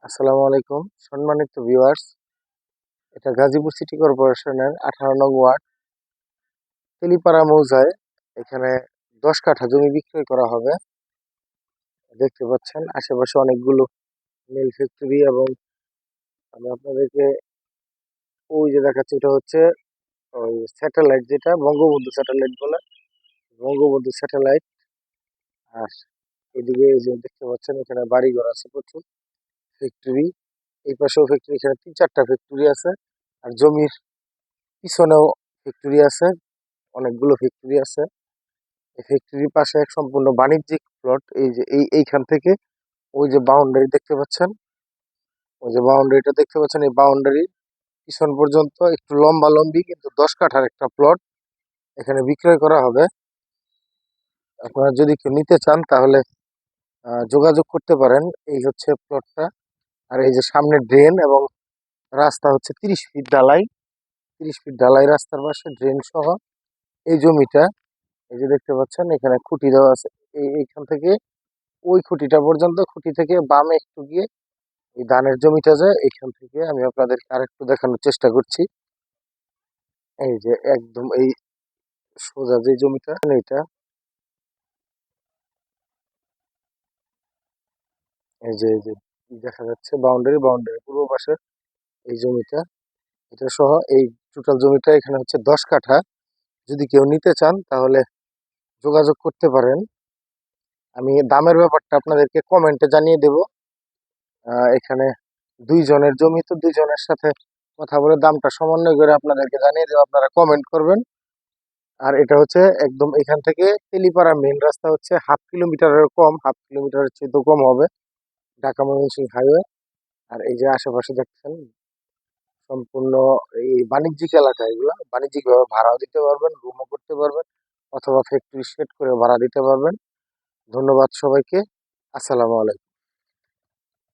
আসসালামু আলাইকুম সম্মানিত ভিউয়ার্স। এটা গাজীপুর সিটি কর্পোরেশনের 18 নং ওয়ার্ড তেলিপাড়া মৌজায়। এখানে 10 কাঠা জমি বিক্রয় করা হবে। দেখতে পাচ্ছেন আশেপাশে অনেকগুলো মিল ফ্যাক্টরি এবং আমি আপনাদেরকে ওই যে দেখাচ্ছি, এটা হচ্ছে ওই স্যাটেলাইট, যেটা বঙ্গবন্ধু স্যাটেলাইট বলে, বঙ্গবন্ধু স্যাটেলাইট। আর এদিকে এই যে দেখতে পাচ্ছেন এখানে বাড়িঘর আছে, প্রচুর ফ্যাক্টরি। এই পাশেও ফ্যাক্টরি, এখানে 3-4টা ফ্যাক্টরি আছে। আর জমির পিছনেও ফ্যাক্টরি আছে, অনেকগুলো ফ্যাক্টরি আছে। এই ফ্যাক্টরির পাশে এক সম্পূর্ণ বাণিজ্যিক প্লট। এই যে এইখান থেকে ওই যে বাউন্ডারি দেখতে পাচ্ছেন, ওই যে বাউন্ডারিটা দেখতে পাচ্ছেন, এই বাউন্ডারির পিছন পর্যন্ত একটু লম্বা লম্বি, কিন্তু 10 কাঠার একটা প্লট এখানে বিক্রয় করা হবে। আপনারা যদি কেউ নিতে চান তাহলে যোগাযোগ করতে পারেন। এই হচ্ছে প্লটটা। আর এই যে সামনে ড্রেন এবং রাস্তা হচ্ছে 30 ফিট ঢালাই, 30 ফিট ঢালাই রাস্তার পাশে ড্রেন সহ এই জমিটা। এই যে দেখতে পাচ্ছেন এখানে খুঁটি দেওয়া আছে। এইখান থেকে ওই খুঁটিটা পর্যন্ত, খুঁটি থেকে বামে একটু গিয়ে এই ধানের জমিটা যায়। এখান থেকে আমি আপনাদেরকে আরেকটু দেখানোর চেষ্টা করছি। এই যে একদম এই সোজা যে জমিটা, এইটা এই যে দেখা যাচ্ছে বাউন্ডারি, পূর্ব পাশে এই জমিটা, এটা সহ এই টোটাল জমিটা এখানে হচ্ছে 10 কাঠা। যদি কেউ নিতে চান তাহলে যোগাযোগ করতে পারেন। আমি দামের ব্যাপারটা আপনাদেরকে কমেন্টে জানিয়ে দেব। এখানে দুইজনের জমি, তো দুইজনের সাথে কথা বলে দামটা সমন্বয় করে আপনাদেরকে জানিয়ে দেবো, আপনারা কমেন্ট করবেন। আর এটা হচ্ছে একদম এখান থেকে তেলিপাড়া মেইন রাস্তা হচ্ছে 1/2 কিলোমিটারের কম, 1/2 কিলোমিটারের চেয়ে তো কম হবে, ঢাকা ময়মনসিংহ হাইওয়ে। আর এই যে আশেপাশে দেখছেন সম্পূর্ণ এই বাণিজ্যিক এলাকা, এগুলো বাণিজ্যিক ভাবে ভাড়াও দিতে পারবেন, রুমও করতে পারবেন, অথবা ফ্যাক্টরি সেট করে ভাড়া দিতে পারবেন। ধন্যবাদ সবাইকে। আসসালামু আলাইকুম।